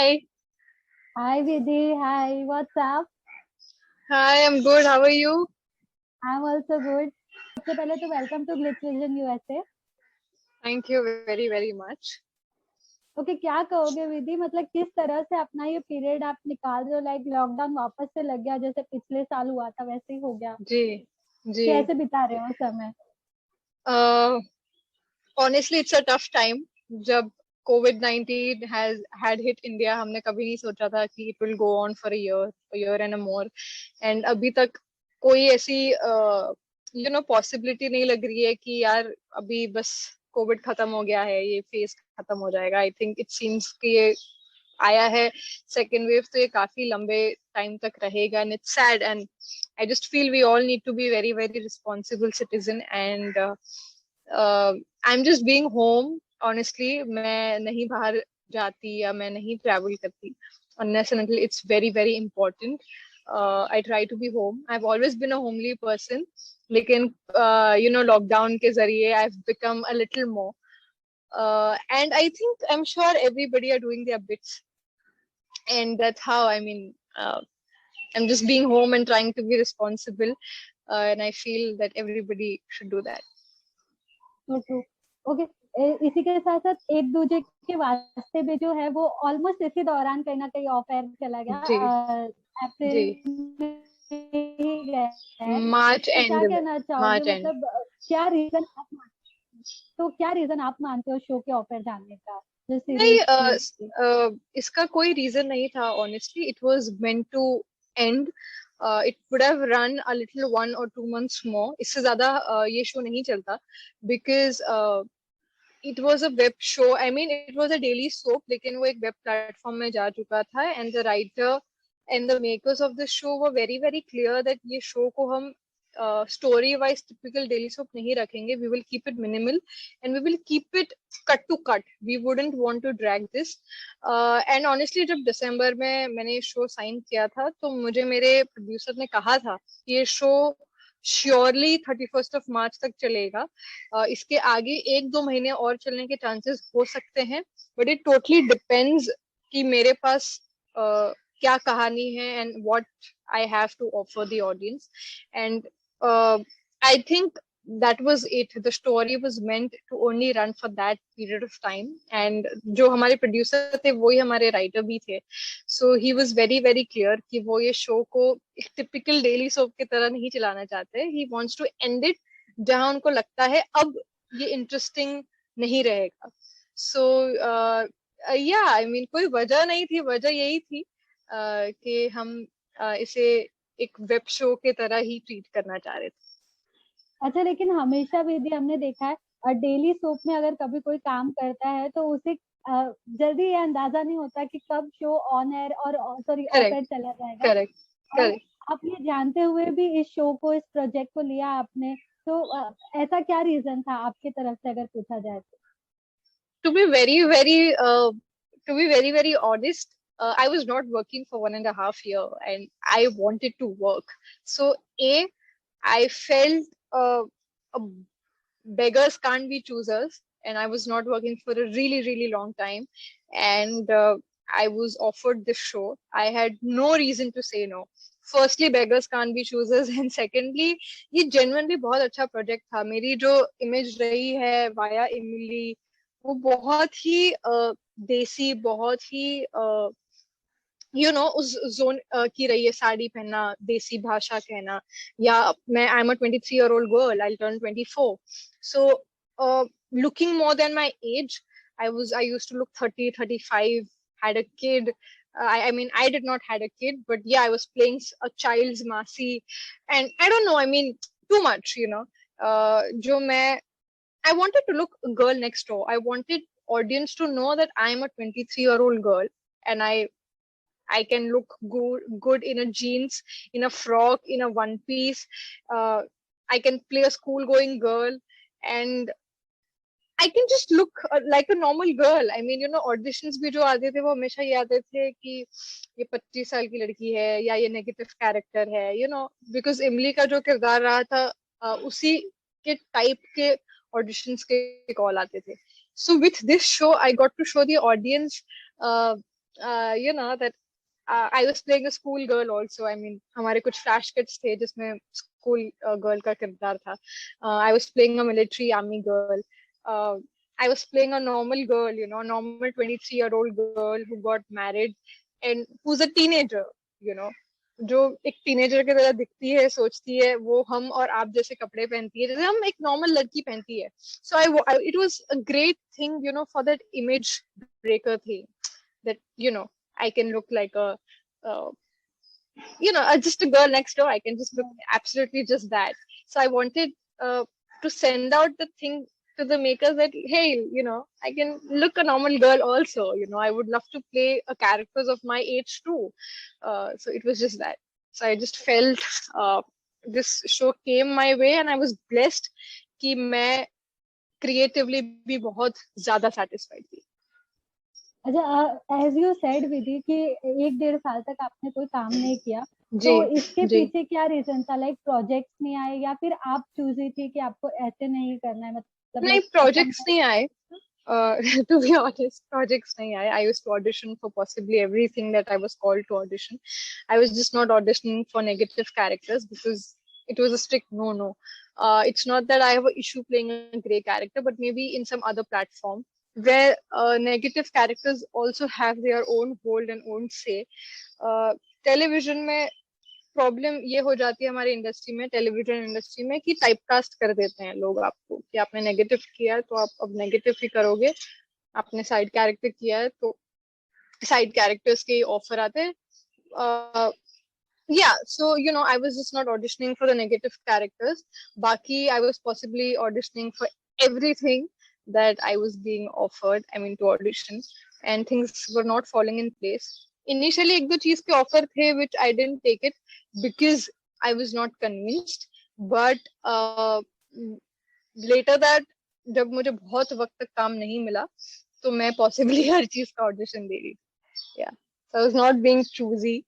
Hi. Hi Vidhi, hi, what's up? Hi, I'm good. How are you? I'm also good. सबसे पहले तो welcome to Glitch Vision USA. Thank you very, very much. Okay क्या कहोगे विधि मतलब किस तरह से अपना ये पीरियड आप निकाल रहे हो लाइक लॉकडाउन वापस से लग गया जैसे पिछले साल हुआ था वैसे ही हो गया जी, जी. कैसे बिता रहे हो समय Uh, Honestly, it's a tough time. जब COVID-19 had hit India, हमने कभी नहीं सोचा था कि it will go on for a year and a more. And अभी तक कोई ऐसी possibility नहीं लग रही है कि यार अभी बस कोविड खत्म हो गया है, ये फेज खत्म हो जाएगा. आई थिंक इट सीम्स कि ये आया है सेकेंड वेव, तो ये काफी लंबे टाइम तक रहेगा. And it's sad, and I just feel we all need to be very very responsible citizen. And I am just being home. Honestly मैं नहीं बाहर जाती या मैं नहीं ट्रैवल करती unless and until it's very very important. I try to be home. I've always been a homely person, लेकिन lockdown के जरिए I've become a little more. And I think I'm sure everybody are doing their bits, and that's how I'm just being home and trying to be responsible. And I feel that everybody should do that. True okay इसी के साथ साथ एक दूसरे के वास्ते भी जो है वो ऑलमोस्ट इसी दौरान कहीं ना कहीं ऑफ एयर चला गया जी, जी. अप्रैल में ही गया है मार्च तो एंड क्या में. कहना चाहोगे मार्च एंड. मतलब क्या रीजन तो क्या रीजन आप मानते हो शो के ऑफर जाने का जो नहीं, सीरीज थी इसका कोई रीजन नहीं था. Honestly it was meant to end. It would have run a little 1 or 2 months more. इससे ज्यादा ये शो नहीं चलता, because it was a web show. I mean it was a daily soap, लेकिन वो एक वेब प्लेटफॉर्म में जा चुका था. And the writer and the makers of the show were very very clear that ये शो को हम story wise typical daily soap नहीं रखेंगे. We will keep it minimal and we will keep it cut to cut. We wouldn't want to drag this. And honestly जब दिसंबर में मैंने show sign किया था, तो मुझे मेरे प्रोड्यूसर ने कहा था कि ये शो श्योरली 31 मार्च तक चलेगा. इसके आगे 1-2 महीने और चलने के चांसेस हो सकते हैं, बट इट टोटली डिपेंड्स कि मेरे पास क्या कहानी है and what I have to offer the audience. And I think that was it. The story was meant to only run for that period of time. And जो हमारे producer थे वही हमारे राइटर भी थे. So he was very very clear कि वो ये शो को एक टिपिकल डेली सोप की तरह नहीं चलाना चाहते. He wants to end it जहां उनको लगता है अब ये इंटरेस्टिंग नहीं रहेगा. So yeah, I mean कोई वजह नहीं थी. वजह यही थी कि हम इसे एक वेब शो के तरह ही ट्रीट करना चाह रहे थे. अच्छा लेकिन हमेशा भी हमने देखा है और डेली सोप में अगर कभी कोई काम करता है तो उसे जल्दी ये अंदाजा नहीं होता कि कब शो ऑन एयर और सॉरी ऑफ एयर करेक्ट, चला जाएगा करेक्ट, और करेक्ट. आप ये जानते हुए भी इस शो को इस प्रोजेक्ट को लिया आपने तो ऐसा क्या रीजन था आपकी तरफ से अगर पूछा जाए तो To be very very to be very very honest, I was not working for 1.5 year and I wanted to work. So I felt a beggars can't be choosers, and I was not working for a really really long time. And I was offered this show. I had no reason to say no. Firstly, beggars can't be choosers, and secondly, ये genuinely बहुत अच्छा project था. मेरी जो image रही है via इमली, वो बहुत ही देसी, बहुत ही उस जोन की रही है. साड़ी पहनना, देसी भाषा कहना, या मैं I am a 23-year-old girl, I turn 24. So looking more than my age, I used to look 30, 35, had a kid. I mean, I did not had a kid, but yeah, I was playing a child's Masi, and I don't know, I mean, too much, जो मैं I wanted to look a girl next door. I wanted audience to know that I'm a 23-year-old girl, and I can look good in a jeans, in a frock, in a one piece. I can play a school going girl, and I can just look like a normal girl. I mean, auditions भी जो आते थे वो हमेशा ये आते थे कि ये 25 साल की लड़की है या ये नेगेटिव कैरेक्टर है. बिकॉज इमली का जो किरदार रहा था, उसी के टाइप के ऑडिशंस के कॉल आते थे. So with this show, I got to show the audience you know that I was playing a school girl also. I mean, हमारे कुछ flash kits थे जिसमें school girl का किरदार था. I was playing a military army girl. Uh, I was playing a normal girl, you know, normal 23-year-old girl who got married and who's a teenager, you know, जो एक teenager की तरह दिखती है, सोचती है, वो हम और आप जैसे कपड़े पहनती है जैसे हम एक नॉर्मल लड़की पहनती है. So it was a great thing, you know, for that image breaker thing, that you know I can look like a uh, just a girl next door. I can just look absolutely just that. So I wanted to send out the thing to the makers that hey, you know, I can look a normal girl also. You know, I would love to play a characters of my age too. So it was just that. So I just felt this show came my way, and I was blessed कि मैं creatively भी बहुत ज़्यादा satisfied थी. अच्छा, as you said विधि कि 1-1.5 साल तक आपने कोई काम नहीं किया, जी तो इसके जी. पीछे क्या रीजन था? लाइक प्रोजेक्ट्स नहीं आए या फिर आप चूजी थी कि आपको ऐसे नहीं करना है, मतलब नहीं, लाइक प्रोजेक्ट्स नहीं आए. To be honest, projects nahi aaye. I used to audition for possibly everything that I was called to audition. I was just not auditioning for negative characters because it was a strict no. It's not that I have an issue playing a grey character, but maybe in some other platform where negative characters also have their own hold and own say. Television में problem ये हो जाती है हमारी industry में, television industry में, कि typecast कर देते हैं लोग आपको कि आपने नेगेटिव किया है तो आप अब नेगेटिव ही करोगे, आपने साइड कैरेक्टर किया है तो साइड कैरेक्टर्स के ऑफर आते हैं. Yeah, so you know, I was just not auditioning for the negative characters. Baki, I was possibly auditioning for everything that I was being offered, I mean, to audition, and things were not falling in place. Initially, एक दो चीज के offer थे which I didn't take it because I was not convinced. But later that, जब मुझे बहुत वक्त तक काम नहीं मिला, तो मैं possibly हर चीज का audition दे रही थी. Yeah, so I was not being choosy.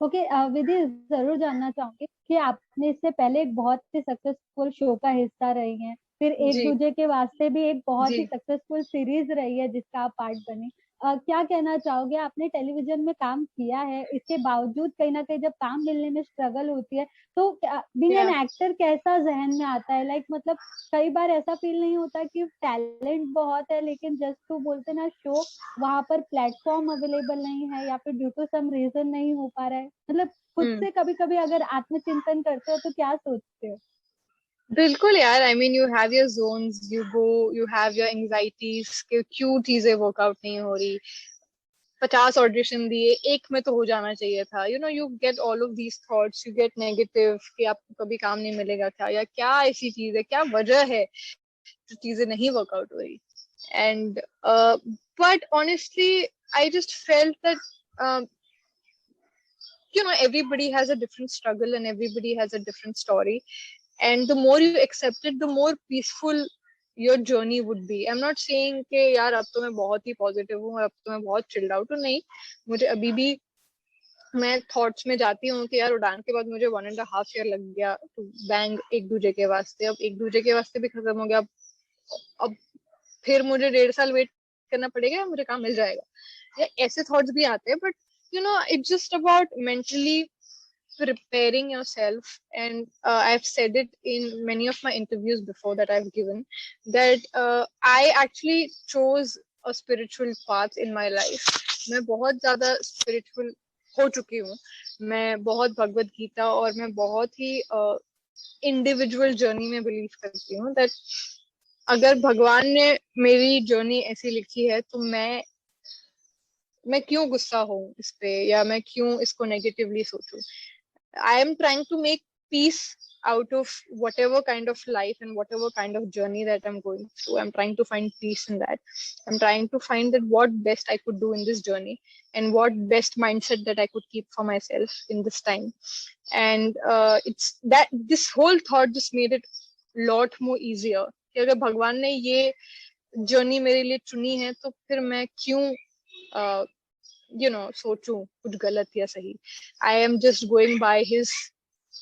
Okay, विधि जरूर जानना चाहूंगी कि आपने इससे पहले एक बहुत ही सक्सेसफुल शो का हिस्सा रही हैं, फिर एक जी दूजे के वास्ते भी एक बहुत जी. ही सक्सेसफुल सीरीज रही है जिसका आप पार्ट बने. क्या कहना चाहोगे? आपने टेलीविजन में काम किया है, इसके बावजूद कहीं ना कहीं जब काम मिलने में स्ट्रगल होती है तो बीइंग एन Yeah. एक्टर कैसा जहन में आता है? लाइक मतलब कई बार ऐसा फील नहीं होता कि टैलेंट बहुत है लेकिन जस्ट टू बोलते ना शो, वहां पर प्लेटफॉर्म अवेलेबल नहीं है या फिर ड्यू टू सम रीजन नहीं हो पा रहा है, मतलब खुद से कभी कभी अगर आत्मचिंतन करते हो तो क्या सोचते हो? बिल्कुल यार. I mean you have your zones, you go, you have your anxieties कि क्यों चीजें वर्कआउट नहीं हो रही. 50 ऑडिशन दिए, एक में तो हो जाना चाहिए था. You know, you get all of these thoughts, you get negative कि आपको कभी काम नहीं मिलेगा क्या, या क्या ऐसी चीज है, क्या वजह है जो चीजें नहीं वर्कआउट हो रही. And but honestly I just felt that you know, everybody has a different struggle and everybody has a different story, and the more you accept it, the more peaceful your journey would be. I'm not saying कि यार अब तो मैं बहुत ही positive हूँ और अब तो मैं बहुत चिल्ड आउट हूँ, नहीं. मुझे अभी भी, मैं थॉट्स में जाती हूँ कि यार उड़ान के बाद मुझे 1.5 year लग गया टू बैंग एक दूजे के वास्ते, अब एक दूजे के वास्ते भी खत्म हो गया. अब फिर मुझे 1.5 साल वेट करना पड़ेगा या मुझे काम मिल जाएगा, या ऐसे थॉट्स भी आते हैं. But you know, it's just about mentally preparing yourself. And I've said it in many of my interviews before that I've given, that I actually chose a spiritual path in my life. मैं बहुत ज्यादा spiritual हो चुकी हूँ. मैं बहुत भगवत गीता और मैं बहुत ही individual journey में believe करती हूँ that अगर भगवान ने मेरी journey ऐसी लिखी है तो मैं क्यों गुस्सा हूँ इस पे, या मैं क्यों इसको नेगेटिवली सोचूं. I am trying to make peace out of whatever kind of life and whatever kind of journey that I'm going through. I'm trying to find peace in that. I'm trying to find that what best I could do in this journey and what best mindset that I could keep for myself in this time. And it's that this whole thought just made it a lot more easier. कि अगर भगवान ने ये journey मेरे लिए चुनी है तो फिर मैं क्यों you know सोचूं कुछ गलत या सही. I am just going by his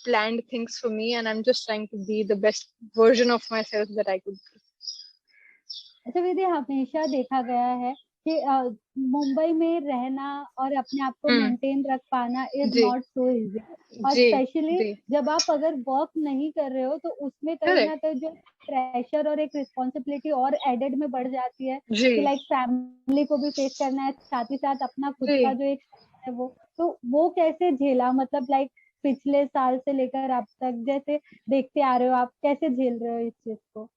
planned things for me, and I'm just trying to be the best version of myself that I could be. अच्छा विधि, हमेशा देखा गया है कि मुंबई में रहना और अपने आप को मेंटेन रख पाना इज जी नॉट सो इजी। और जी स्पेशली जी जब आप अगर वर्क नहीं कर रहे हो तो उसमें कहीं ना करेक्ट कहीं जो प्रेशर और एक रिस्पॉन्सिबिलिटी और एडेड में बढ़ जाती है जी कि लाइक फैमिली को भी फेस करना है, साथ ही साथ अपना खुद जी। का जो एक है वो, तो वो कैसे झेला, मतलब लाइक पिछले साल से लेकर अब तक जैसे देखते आ रहे हो, आप कैसे झेल रहे हो इस चीज को?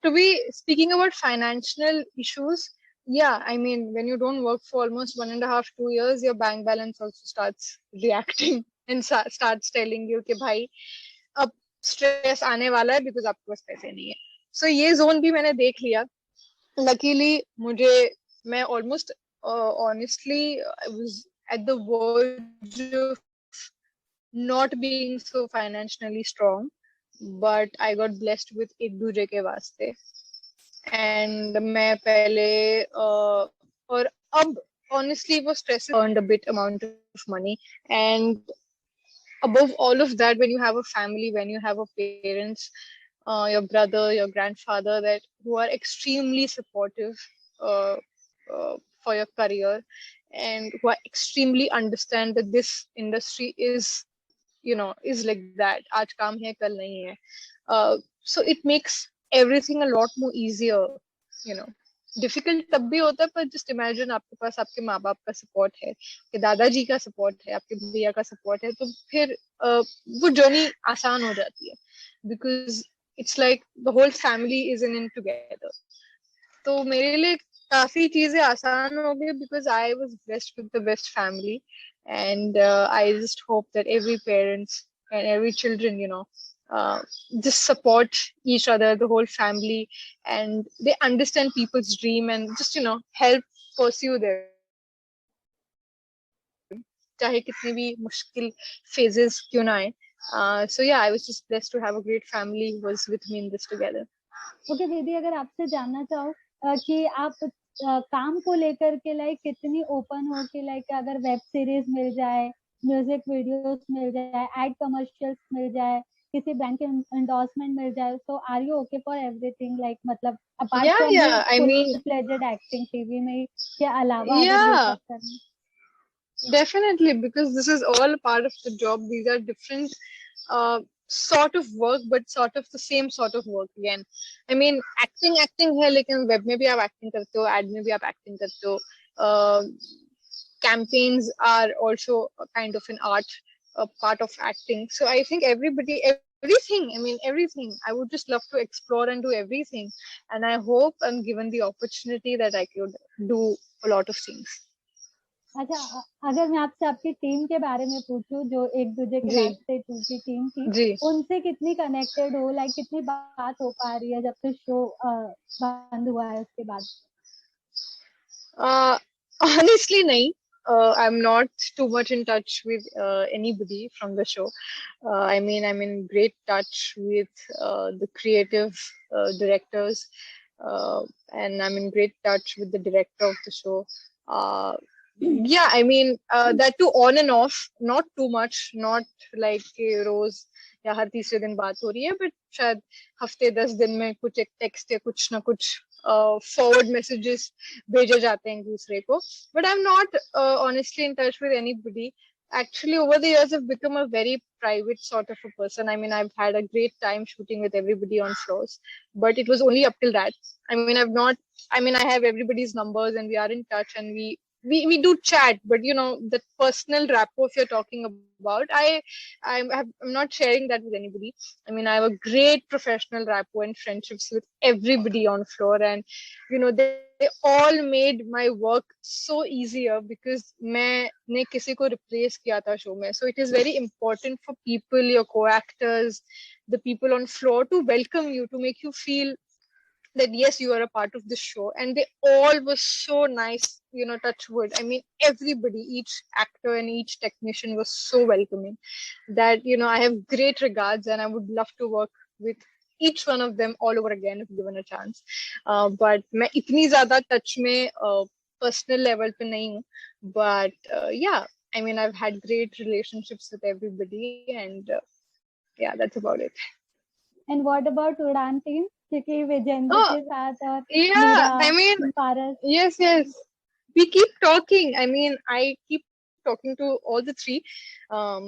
To be speaking about financial issues, yeah, I mean, when you don't work for almost 1.5 2 years, your bank balance also starts reacting and starts telling you कि भाई अब स्ट्रेस आने वाला है बिकॉज आपके पास पैसे नहीं है. सो ये जोन भी मैंने देख लिया. लकीली मुझे, मैं almost honestly I was at the verge of not being so financially strong, but I got blessed with एक दूसरे के वास्ते. And मैं पहले और अब honestly वो stress earned a bit amount of money. And above all of that, when you have a family, when you have a parents, your brother, your grandfather, that who are extremely supportive uh, for your career, and who are extremely understand that this industry is, is like that. आज काम है कल नहीं है. So it makes everything a lot more easier. you know difficult तब भी होता है, पर जस्ट इमेजिन आपके पास आपके माँ बाप का सपोर्ट है, आपके दादाजी का सपोर्ट है, आपके भैया का सपोर्ट है, तो फिर वो जर्नी आसान हो जाती है. Because it's like the whole family is in together. तो मेरे लिए काफी चीजें आसान हो गई because I was blessed with the best family. And I just hope that every parents and every children, just support each other, the whole family, and they understand people's dream and just help pursue them, चाहे कितने भी मुश्किल phases क्यों ना आए. So yeah, I was just blessed to have a great family who was with me in this together. Okay दीदी, अगर आपसे जानना चाहो कि आप काम को लेकर के लाइक कितनी ओपन हो कि लाइक अगर वेब सीरीज मिल जाए, म्यूजिक वीडियोस मिल जाए, एड कमर्शियल्स मिल जाए, किसी बैंक एंडोर्समेंट मिल जाए, तो are you okay for everything, like मतलब apart Yeah, from the yeah, I full mean, fledged acting TV में के अलावा अगर ये सब yeah, करना? definitely, because this is all part of the job. These are different sort of work, but sort of the same sort of work again. I mean, acting है, लेकिन web में भी आप acting करते हो, ad में भी आप acting करते हो. Campaigns are also a kind of an art, a part of acting. So I think everything. I mean, everything. I would just love to explore and do everything, and I hope I'm given the opportunity that I could do a lot of things. अच्छा, अगर मैं आपसे आपकी team के बारे में पूछूं, जो एक दूसरे के जी वास्ते टूटी टीम थी, जी. उनसे कितनी कनेक्टेड हो, लाइक कितनी बात हो पा रही है जब से शो बंद हुआ है उसके बाद? Honestly, nahi. I'm not too much in touch with anybody from the show. I mean, I'm in great touch with the creative directors, and I'm in great touch with the director of the show. Yeah, I mean, that too on and off, not too much, not like रोज या हर तीसरे दिन बात हो रही है, but शायद हफ्ते 10 दिन में कुछ एक टेक्स्ट या कुछ ना कुछ फॉरवर्ड मैसेजेस भेजे जाते हैं एक दूसरे को. But I'm not honestly in touch with anybody. Actually, over the years, I've become a very private sort of a person. I mean, I've had a great time shooting with everybody on floors, but it was only up till that. I mean, I have everybody's numbers and we are in touch, and we do chat, but the personal rapport if you're talking about, I'm not sharing that with anybody. I mean, I have a great professional rapport and friendships with everybody on floor, and they all made my work so easier because मैंने किसी को replace किया था show में. So it is very important for people, your co-actors, the people on floor, to welcome you, to make you feel that yes, you are a part of the show. And they all were so nice, touch wood. I mean, everybody, each actor and each technician was so welcoming that I have great regards, and I would love to work with each one of them all over again if given a chance. But मैं इतनी ज़्यादा touch में personal level पे नहीं हूँ. But yeah, I mean, I've had great relationships with everybody, and yeah, that's about it. And what about Udan team? क्योंकि Vijendra Oh, के साथ और yeah, I Meera, mean, Paras. yes. We keep talking. I mean, I keep talking to all the three.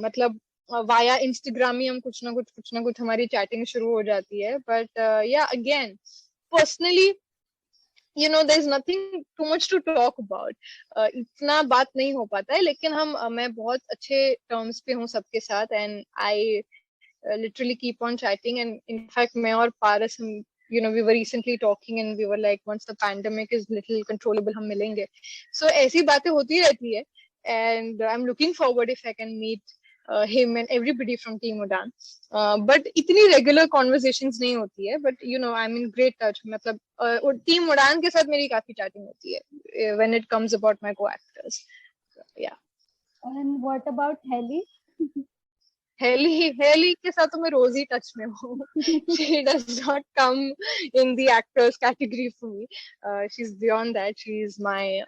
मतलब via Instagram ही हम कुछ ना कुछ हमारी chatting शुरू हो जाती है. But yeah, again, personally, there's nothing too much to talk about. इतना बात नहीं हो पाता है, लेकिन मैं बहुत अच्छे terms पे हूँ सबके साथ, and I literally keep on chatting. And in fact, मैं और पारस हम we were recently talking and we were like, once the pandemic is little controllable, हम मिलेंगे. So ऐसी बातें होती रहती है, and I'm looking forward if I can meet him and everybody from Team Udan. But इतनी regular conversations नहीं होती है, but I'm in great touch. मतलब Team Udan के साथ मेरी काफी chatting होती है when it comes about my co-actors. Yeah. And what about Heli? Heli के साथ तो मैं रोज ही टच में हूँ. She does not come in the actors category for me. She's beyond that. She's my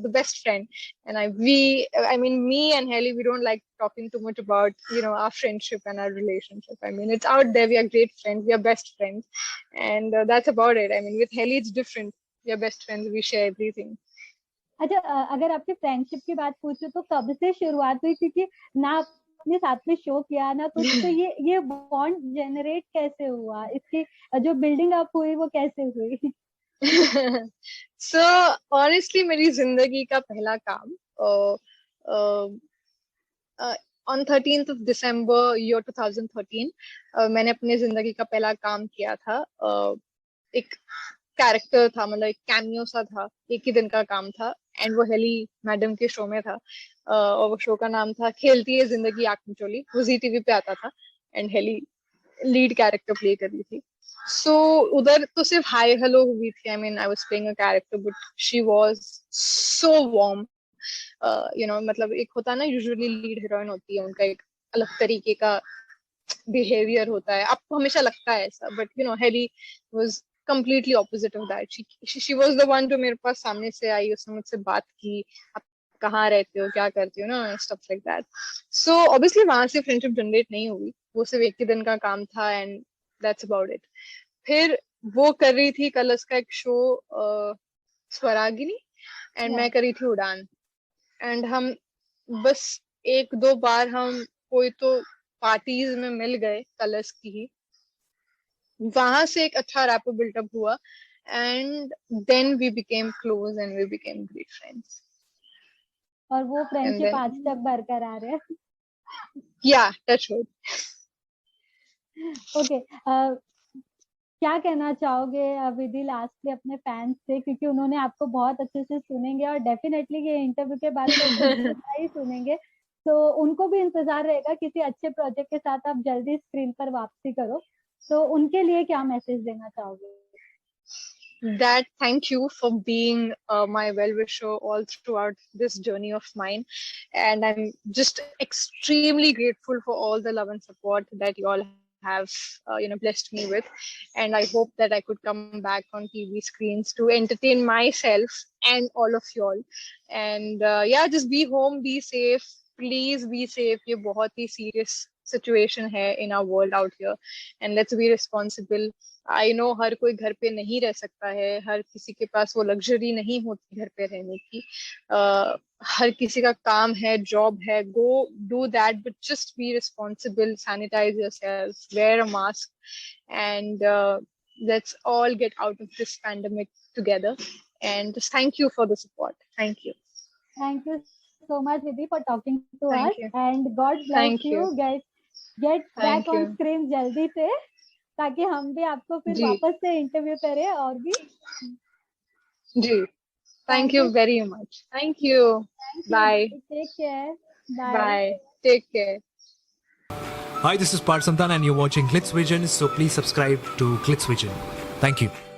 the best friend. And me and Haley, we don't like talking too much about our friendship and our relationship. I mean, it's out there. We are great friends. We are best friends, and that's about it. I mean, with Haley, it's different. We are best friends. We share everything. अच्छा, अगर आपके friendship की बात पूछो तो कब से शुरुआत हुई, क्योंकि ना आपने साथ में शो किया ना कुछ, तो ये बॉन्ड जनरेट कैसे हुआ, इसकी जो बिल्डिंग अप हुई वो कैसे हुई? So honestly, मेरी जिंदगी का पहला काम on 13th of December year 2013 मैंने अपने जिंदगी का पहला काम किया था. एक कैरेक्टर था, मतलब एक कैमियो सा था, एक ही दिन का काम था, एंड वो हेली मैडम के शो में था. और वो शो का नाम था खेलती है जिंदगी आँख मिचोली. वो जी टीवी पे आता था, and Heli lead character play कर रही थी. सो उधर तो सिर्फ हाय हेलो हुई थी. I mean, I was playing a character, but she was so warm. मतलब एक होता है ना, यूजुअली लीड हीरोइन होती है, उनका एक अलग तरीके का बिहेवियर होता है, आपको हमेशा लगता है ऐसा, but Heli was completely opposite of that. She was the one जो मेरे पास सामने से आई, उसने मुझसे बात की, आप कहाँ रहते हो, क्या करती हो ना, stuff like that. So obviously वहां से फ्रेंडशिप जनरेट नहीं हुई, वो सिर्फ एक ही दिन का काम था, and that's about it. फिर वो कर रही थी कलर्स का एक शो स्वरागिनी, एंड मैं कर रही थी उड़ान. एंड हम बस एक दो बार हम कोई तो पार्टीज में मिल गए कलर्स की ही, वहां से एक अच्छा रैपो बिल्टअप हुआ, and then we became close and we became great friends. और वो फ्रेंडशिप आज तक बरकरार है. या टच वुड. ओके, क्या कहना चाहोगे विधि लास्टली अपने फैंस से, क्योंकि उन्होंने आपको बहुत अच्छे से सुनेंगे और डेफिनेटली ये इंटरव्यू के बाद तो ही सुनेंगे, तो उनको भी इंतजार रहेगा किसी अच्छे प्रोजेक्ट के साथ आप जल्दी स्क्रीन पर वापसी करो, तो उनके लिए क्या मैसेज देना चाहोगे? That thank you for being my well-wisher all throughout this journey of mine, and I'm just extremely grateful for all the love and support that you all have blessed me with, and I hope that I could come back on TV screens to entertain myself and all of you all. And yeah, just be home, be safe, please be safe. ये बहुत ही serious situation है in our world out here, and let's be responsible. I know हर कोई घर पे नहीं रह सकता है, हर किसी के पास वो लग्जरी नहीं होती घर पे रहने की. हर किसी का काम है, जॉब है, go do that, but just be responsible, sanitize yourself, wear a mask, and let's all get out of this pandemic together. And just thank you for the support. Thank you so much, Vidhi, for talking to Thank us, you. and God bless Thank you. Get back on screen जल्दी से, ताकि हम भी आपको फिर वापस से interview करें और भी. जी, thank you very much. Thank you. Bye. Take care. Bye. Take care. Hi, this is Parth Santan and you're watching Glitz Vision, so please subscribe to Glitz Vision. Thank you.